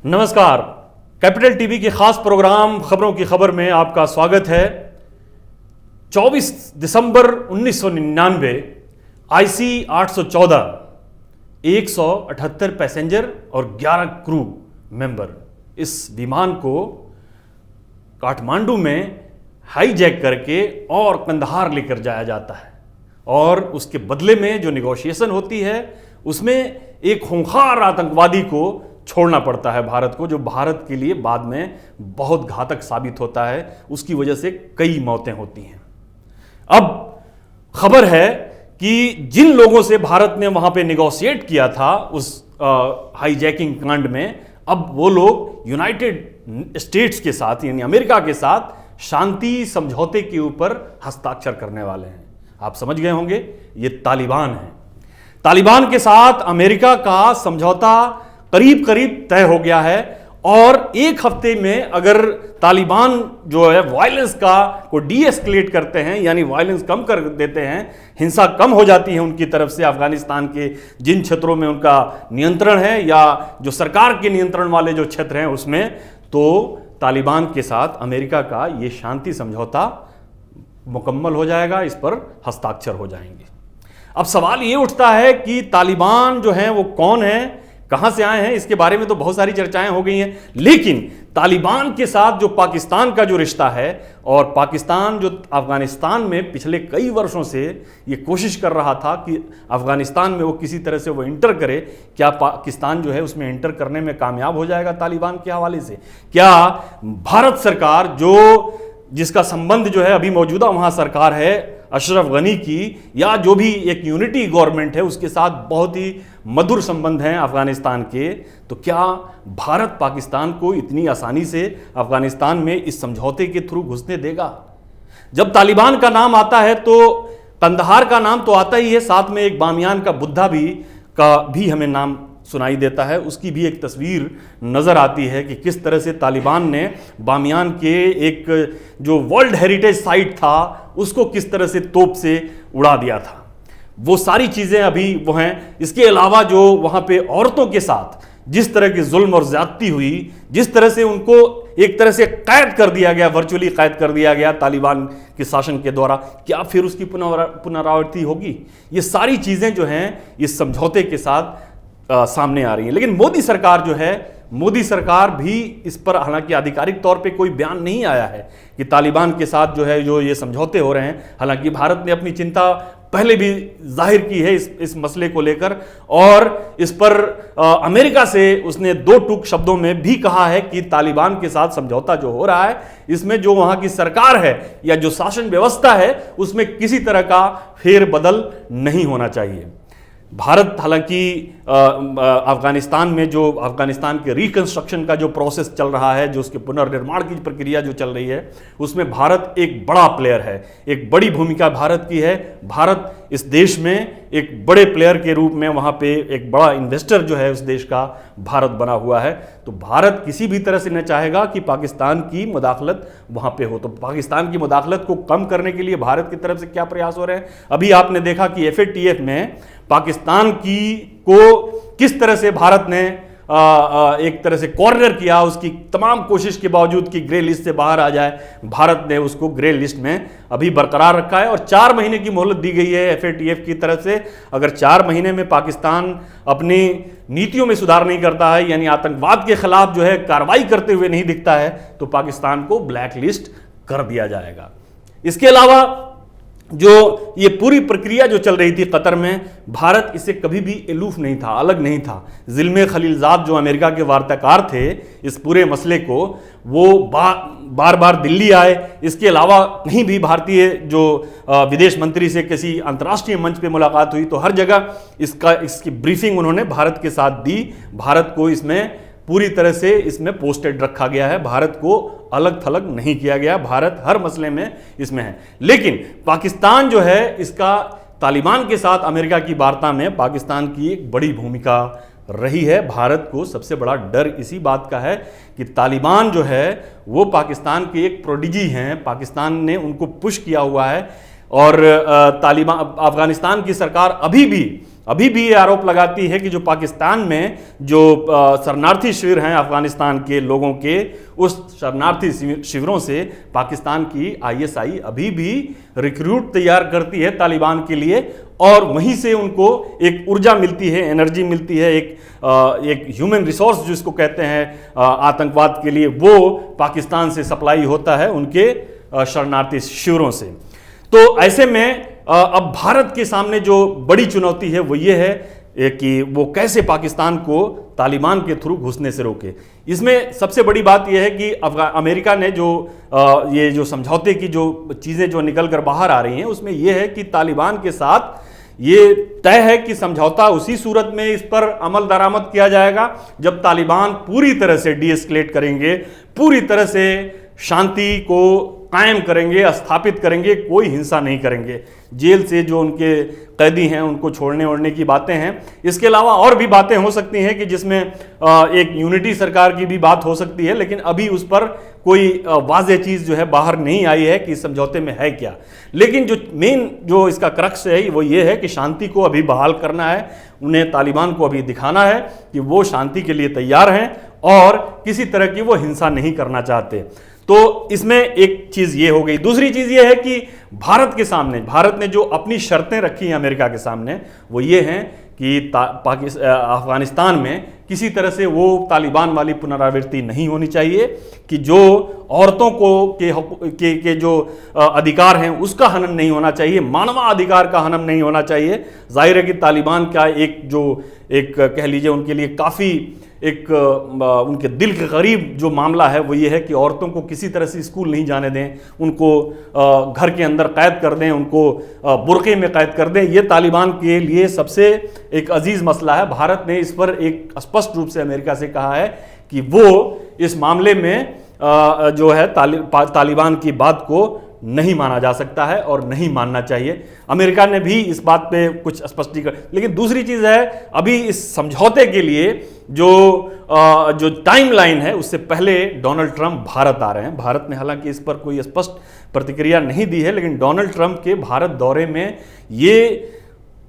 नमस्कार। Capital TV के खास प्रोग्राम खबरों की खबर में आपका स्वागत है। 24 दिसंबर 1999 IC 814 178 पैसेंजर और 11 क्रू मेंबर इस विमान को काठमांडू में हाईजैक करके और कंदहार लेकर जाया जाता है और उसके बदले में जो निगोशिएशन होती है उसमें एक खूंखार आतंकवादी को छोड़ना पड़ता है भारत को, जो भारत के लिए बाद में बहुत घातक साबित होता है। उसकी वजह से कई मौतें होती हैं। अब खबर है कि जिन लोगों से भारत ने वहां पे निगोशिएट किया था उस हाईजैकिंग कांड में, अब वो लोग यूनाइटेड स्टेट्स के साथ यानी अमेरिका के साथ शांति समझौते के ऊपर हस्ताक्षर करने वाले हैं। आप समझ गए होंगे, ये तालिबान है। तालिबान के साथ अमेरिका का समझौता करीब करीब तय हो गया है और एक हफ्ते में अगर तालिबान जो है वायलेंस को डीएस्केलेट करते हैं यानी वायलेंस कम कर देते हैं, हिंसा कम हो जाती है उनकी तरफ से अफगानिस्तान के जिन क्षेत्रों में उनका नियंत्रण है या जो सरकार के नियंत्रण वाले जो क्षेत्र हैं उसमें, तो तालिबान के साथ अमेरिका का ये शांति समझौता मुकम्मल हो जाएगा, इस पर हस्ताक्षर हो जाएंगे। अब सवाल ये उठता है कि तालिबान जो है वो कौन है, कहां से आए हैं, इसके बारे में तो बहुत सारी चर्चाएं हो गई हैं। लेकिन तालिबान के साथ जो पाकिस्तान का जो रिश्ता है और पाकिस्तान जो अफगानिस्तान में पिछले कई वर्षों से ये कोशिश कर रहा था कि अफगानिस्तान में वो किसी तरह से वो इंटर करे, क्या पाकिस्तान जो है उसमें इंटर करने में कामयाब हो जाएगा तालिबान के हवाले से? क्या भारत सरकार जिसका संबंध जो है अभी मौजूदा वहां सरकार है अशरफ गनी की, या जो भी एक यूनिटी गवर्नमेंट है उसके साथ बहुत ही मधुर संबंध हैं अफगानिस्तान के, तो क्या भारत पाकिस्तान को इतनी आसानी से अफगानिस्तान में इस समझौते के थ्रू घुसने देगा? जब तालिबान का नाम आता है तो कंदहार का नाम तो आता ही है, साथ में एक बामियान का बुद्धा का भी हमें नाम सुनाई देता है। उसकी भी एक तस्वीर नज़र आती है कि किस तरह से तालिबान ने बामियान के एक जो वर्ल्ड हेरिटेज साइट था उसको किस तरह से तोप से उड़ा दिया था। वो सारी चीज़ें अभी वो हैं। इसके अलावा जो वहाँ पे औरतों के साथ जिस तरह की जुल्म और ज़्यादती हुई, जिस तरह से उनको एक तरह से कैद कर दिया गया, वर्चुअली कैद कर दिया गया तालिबान के शासन के द्वारा, क्या फिर उसकी पुनरावृत्ति होगी? ये सारी चीज़ें जो हैं इस समझौते के साथ सामने आ रही है। लेकिन मोदी सरकार जो है, मोदी सरकार भी इस पर, हालांकि आधिकारिक तौर पे कोई बयान नहीं आया है कि तालिबान के साथ जो है जो ये समझौते हो रहे हैं। हालांकि भारत ने अपनी चिंता पहले भी जाहिर की है इस मसले को लेकर और इस पर अमेरिका से उसने दो टूक शब्दों में भी कहा है कि तालिबान के साथ समझौता जो हो रहा है इसमें जो वहां की सरकार है या जो शासन व्यवस्था है उसमें किसी तरह का फेरबदल नहीं होना चाहिए। भारत हालांकि अफगानिस्तान में जो अफगानिस्तान के रिकंस्ट्रक्शन का जो प्रोसेस चल रहा है, जो उसके पुनर्निर्माण की प्रक्रिया जो चल रही है, उसमें भारत एक बड़ा प्लेयर है, एक बड़ी भूमिका भारत की है। भारत इस देश में एक बड़े प्लेयर के रूप में वहाँ पे एक बड़ा इन्वेस्टर जो है उस देश का भारत बना हुआ है। तो भारत किसी भी तरह से न चाहेगा कि पाकिस्तान की मुदाखलत वहाँ पे हो। तो पाकिस्तान की मुदाखलत को कम करने के लिए भारत की तरफ से क्या प्रयास हो रहे हैं? अभी आपने देखा कि FATF में पाकिस्तान को किस तरह से भारत ने एक तरह से कॉर्नर किया, उसकी तमाम कोशिश के बावजूद कि ग्रे लिस्ट से बाहर आ जाए, भारत ने उसको ग्रे लिस्ट में अभी बरकरार रखा है और 4 महीने की मोहलत दी गई है FATF की तरफ से। अगर 4 महीने में पाकिस्तान अपनी नीतियों में सुधार नहीं करता है, यानी आतंकवाद के खिलाफ जो है कार्रवाई करते हुए नहीं दिखता है, तो पाकिस्तान को ब्लैक लिस्ट कर दिया जाएगा। इसके अलावा जो ये पूरी प्रक्रिया जो चल रही थी कतर में, भारत इससे कभी भी एलूफ नहीं था, अलग नहीं था। ज़िल्मे खलीलजाद जो अमेरिका के वार्ताकार थे इस पूरे मसले को, वो बार बार दिल्ली आए। इसके अलावा कहीं भी भारतीय जो विदेश मंत्री से किसी अंतर्राष्ट्रीय मंच पे मुलाकात हुई तो हर जगह इसकी ब्रीफिंग उन्होंने भारत के साथ दी। भारत को इसमें पूरी तरह से इसमें पोस्टेड रखा गया है, भारत को अलग थलग नहीं किया गया। भारत हर मसले में इसमें है। लेकिन पाकिस्तान जो है, इसका तालिबान के साथ अमेरिका की वार्ता में पाकिस्तान की एक बड़ी भूमिका रही है। भारत को सबसे बड़ा डर इसी बात का है कि तालिबान जो है वो पाकिस्तान के एक प्रोडिजी हैं, पाकिस्तान ने उनको पुश किया हुआ है और तालिबान अफगानिस्तान की सरकार अभी भी अभी भी ये आरोप लगाती है कि जो पाकिस्तान में जो शरणार्थी शिविर हैं अफगानिस्तान के लोगों के, उस शरणार्थी शिविरों से पाकिस्तान की आईएसआई अभी भी रिक्रूट तैयार करती है तालिबान के लिए, और वहीं से उनको एक ऊर्जा मिलती है, एनर्जी मिलती है, एक ह्यूमन रिसोर्स जिसको कहते हैं आतंकवाद के लिए, वो पाकिस्तान से सप्लाई होता है उनके शरणार्थी शिविरों से। तो ऐसे में अब भारत के सामने जो बड़ी चुनौती है वो ये है कि वो कैसे पाकिस्तान को तालिबान के थ्रू घुसने से रोके। इसमें सबसे बड़ी बात यह है कि अमेरिका ने जो ये जो समझौते की जो चीज़ें जो निकल कर बाहर आ रही हैं उसमें यह है कि तालिबान के साथ ये तय है कि समझौता उसी सूरत में इस पर अमल दरामद किया जाएगा जब तालिबान पूरी तरह से डीएस्केलेट करेंगे, पूरी तरह से शांति को कायम करेंगे, स्थापित करेंगे, कोई हिंसा नहीं करेंगे, जेल से जो उनके कैदी हैं उनको छोड़ने ओढ़ने की बातें हैं। इसके अलावा और भी बातें हो सकती हैं कि जिसमें एक यूनिटी सरकार की भी बात हो सकती है, लेकिन अभी उस पर कोई वाज़ेह चीज़ जो है बाहर नहीं आई है कि इस समझौते में है क्या। लेकिन जो मेन जो इसका क्रक्स है वो ये है कि शांति को अभी बहाल करना है, उन्हें तालिबान को अभी दिखाना है कि वो शांति के लिए तैयार हैं और किसी तरह की वो हिंसा नहीं करना चाहते। तो इसमें एक चीज़ ये हो गई। दूसरी चीज़ ये है कि भारत ने जो अपनी शर्तें रखी हैं अमेरिका के सामने वो ये हैं कि अफगानिस्तान में किसी तरह से वो तालिबान वाली पुनरावृत्ति नहीं होनी चाहिए, कि जो औरतों को के जो अधिकार हैं उसका हनन नहीं होना चाहिए, मानवाधिकार का हनन नहीं होना चाहिए। जाहिर है कि तालिबान का एक कह लीजिए उनके लिए काफ़ी एक उनके दिल के करीब जो मामला है वो ये है कि औरतों को किसी तरह से स्कूल नहीं जाने दें, उनको घर के अंदर कैद कर दें, उनको बुर्के में कैद कर दें। ये तालिबान के लिए सबसे एक अजीज मसला है। भारत ने इस पर एक स्पष्ट रूप से अमेरिका से कहा है कि वो इस मामले में जो है तालिबान की बात को नहीं माना जा सकता है और नहीं मानना चाहिए। अमेरिका ने भी इस बात पे कुछ स्पष्टीकरण। लेकिन दूसरी चीज़ है, अभी इस समझौते के लिए जो टाइमलाइन है उससे पहले डोनाल्ड ट्रंप भारत आ रहे हैं। भारत ने हालांकि इस पर कोई स्पष्ट प्रतिक्रिया नहीं दी है, लेकिन डोनाल्ड ट्रंप के भारत दौरे में ये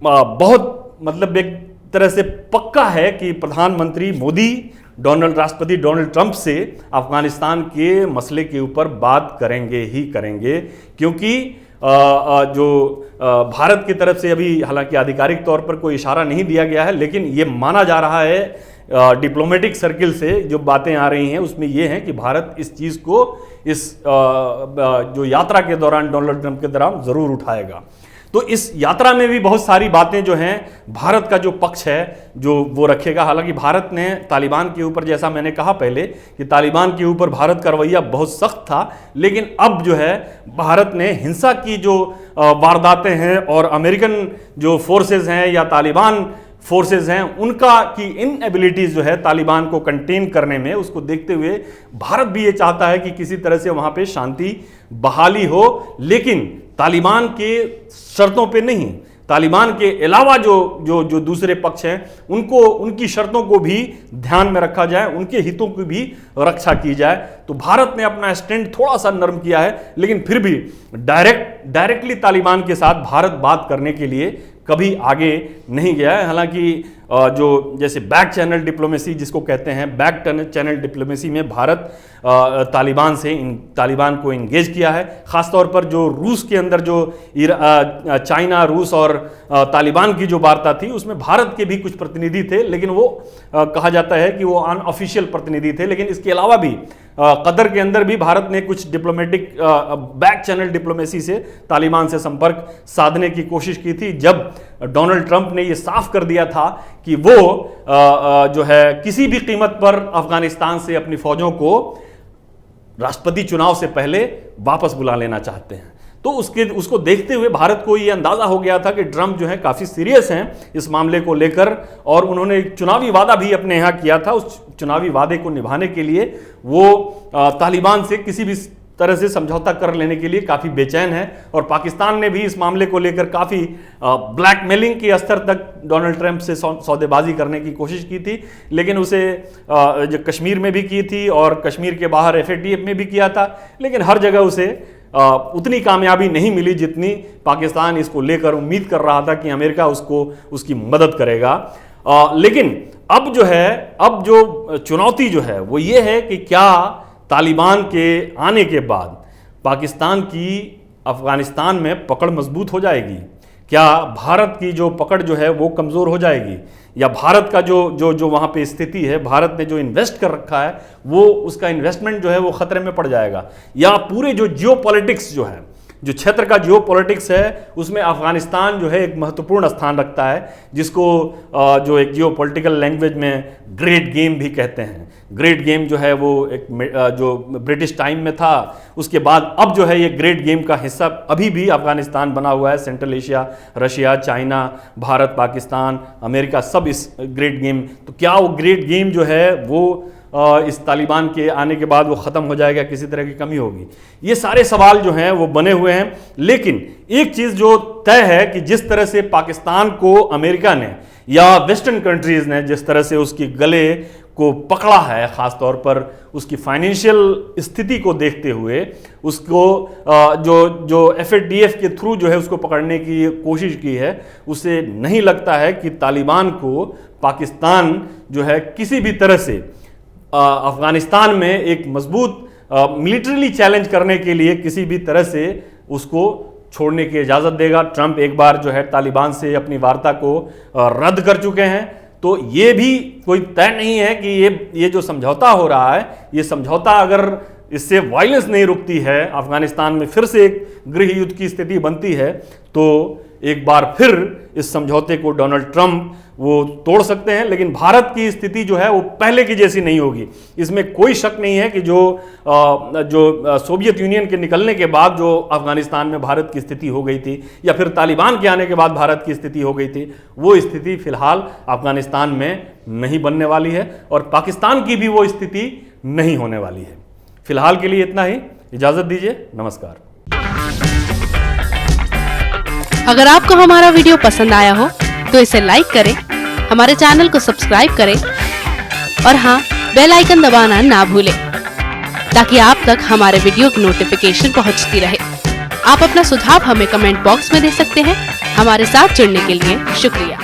बहुत मतलब एक तरह से पक्का है कि प्रधानमंत्री मोदी राष्ट्रपति डोनाल्ड ट्रंप से अफगानिस्तान के मसले के ऊपर बात करेंगे ही करेंगे, क्योंकि जो भारत की तरफ से अभी हालांकि आधिकारिक तौर पर कोई इशारा नहीं दिया गया है, लेकिन ये माना जा रहा है डिप्लोमेटिक सर्किल से जो बातें आ रही हैं उसमें यह है कि भारत इस चीज़ को इस जो यात्रा के दौरान डोनाल्ड ट्रंप के दौरान ज़रूर उठाएगा। तो इस यात्रा में भी बहुत सारी बातें जो हैं भारत का जो पक्ष है जो वो रखेगा। हालांकि भारत ने तालिबान के ऊपर, जैसा मैंने कहा पहले कि तालिबान के ऊपर भारत का रवैया बहुत सख्त था, लेकिन अब जो है भारत ने हिंसा की जो वारदातें हैं और अमेरिकन जो फोर्सेस हैं या तालिबान फोर्सेस हैं उनका की इनएबिलिटीज जो है तालिबान को कंटेन करने में, उसको देखते हुए भारत भी ये चाहता है कि किसी तरह से वहाँ पे शांति बहाली हो, लेकिन तालिबान के शर्तों पे नहीं, तालिबान के अलावा जो दूसरे पक्ष हैं उनको उनकी शर्तों को भी ध्यान में रखा जाए, उनके हितों की भी रक्षा की जाए। तो भारत ने अपना स्टैंड थोड़ा सा नरम किया है, लेकिन फिर भी डायरेक्टली तालिबान के साथ भारत बात करने के लिए कभी आगे नहीं गया है। हालांकि जो जैसे बैक चैनल डिप्लोमेसी जिसको कहते हैं, बैक चैनल डिप्लोमेसी में भारत तालिबान को इंगेज किया है। ख़ासतौर पर जो रूस के अंदर जो चाइना, रूस और तालिबान की जो वार्ता थी उसमें भारत के भी कुछ प्रतिनिधि थे, लेकिन वो कहा जाता है कि वो अनऑफिशियल प्रतिनिधि थे। लेकिन इसके अलावा भी कतर के अंदर भी भारत ने कुछ डिप्लोमेटिक बैक चैनल डिप्लोमेसी से तालिबान से संपर्क साधने की कोशिश की थी, जब डोनाल्ड ट्रंप ने ये साफ कर दिया था कि वो जो है किसी भी कीमत पर अफगानिस्तान से अपनी फौजों को राष्ट्रपति चुनाव से पहले वापस बुला लेना चाहते हैं। तो उसको देखते हुए भारत को ये अंदाजा हो गया था कि ट्रंप जो है काफ़ी सीरियस हैं इस मामले को लेकर, और उन्होंने चुनावी वादा भी अपने यहाँ किया था। उस चुनावी वादे को निभाने के लिए वो तालिबान से किसी भी तरह से समझौता कर लेने के लिए काफ़ी बेचैन है, और पाकिस्तान ने भी इस मामले को लेकर काफ़ी ब्लैकमेलिंग के स्तर तक डोनाल्ड ट्रंप से सौदेबाजी करने की कोशिश की थी। लेकिन उसे जो कश्मीर में भी की थी और कश्मीर के बाहर FATF में भी किया था, लेकिन हर जगह उसे उतनी कामयाबी नहीं मिली जितनी पाकिस्तान इसको लेकर उम्मीद कर रहा था कि अमेरिका उसकी मदद करेगा। लेकिन अब जो चुनौती जो है वो ये है कि क्या तालिबान के आने के बाद पाकिस्तान की अफगानिस्तान में पकड़ मजबूत हो जाएगी? क्या भारत की जो पकड़ जो है वो कमज़ोर हो जाएगी? या भारत का जो वहाँ पे स्थिति है, भारत ने जो इन्वेस्ट कर रखा है वो उसका इन्वेस्टमेंट जो है वो खतरे में पड़ जाएगा? या पूरे जो जियोपॉलिटिक्स जो है, जो क्षेत्र का जियोपॉलिटिक्स है, उसमें अफगानिस्तान जो है एक महत्वपूर्ण स्थान रखता है, जिसको जो एक जियोपॉलिटिकल लैंग्वेज में ग्रेट गेम भी कहते हैं। ग्रेट गेम जो है वो एक जो ब्रिटिश टाइम में था, उसके बाद अब जो है ये ग्रेट गेम का हिस्सा अभी भी अफगानिस्तान बना हुआ है। Central Asia, Russia, China, Bharat, Pakistan, America सब इस ग्रेट गेम, तो क्या वो ग्रेट गेम जो है वो इस तालिबान के आने के बाद वो ख़त्म हो जाएगा, किसी तरह की कमी होगी? ये सारे सवाल जो हैं वो बने हुए हैं। लेकिन एक चीज़ जो तय है कि जिस तरह से पाकिस्तान को अमेरिका ने या वेस्टर्न कंट्रीज़ ने जिस तरह से उसकी गले को पकड़ा है, ख़ास तौर पर उसकी फाइनेंशियल स्थिति को देखते हुए उसको जो FATF के थ्रू जो है उसको पकड़ने की कोशिश की है, उसे नहीं लगता है कि तालिबान को पाकिस्तान जो है किसी भी तरह से अफगानिस्तान में एक मजबूत मिलिट्रीली चैलेंज करने के लिए किसी भी तरह से उसको छोड़ने की इजाज़त देगा। ट्रंप एक बार जो है तालिबान से अपनी वार्ता को रद्द कर चुके हैं, तो ये भी कोई तय नहीं है कि ये जो समझौता हो रहा है, ये समझौता अगर इससे वायलेंस नहीं रुकती है, अफगानिस्तान में फिर से एक गृह युद्ध की स्थिति बनती है, तो एक बार फिर इस समझौते को डोनाल्ड ट्रंप वो तोड़ सकते हैं। लेकिन भारत की स्थिति जो है वो पहले की जैसी नहीं होगी, इसमें कोई शक नहीं है कि जो सोवियत यूनियन के निकलने के बाद जो अफगानिस्तान में भारत की स्थिति हो गई थी, या फिर तालिबान के आने के बाद भारत की स्थिति हो गई थी, वो स्थिति फिलहाल अफगानिस्तान में नहीं बनने वाली है और पाकिस्तान की भी वो स्थिति नहीं होने वाली है। फिलहाल के लिए इतना ही, इजाज़त दीजिए, नमस्कार। अगर आपको हमारा वीडियो पसंद आया हो तो इसे लाइक करें, हमारे चैनल को सब्सक्राइब करें और हाँ, बेल आइकन दबाना ना भूलें ताकि आप तक हमारे वीडियो की नोटिफिकेशन पहुंचती रहे। आप अपना सुझाव हमें कमेंट बॉक्स में दे सकते हैं। हमारे साथ जुड़ने के लिए शुक्रिया।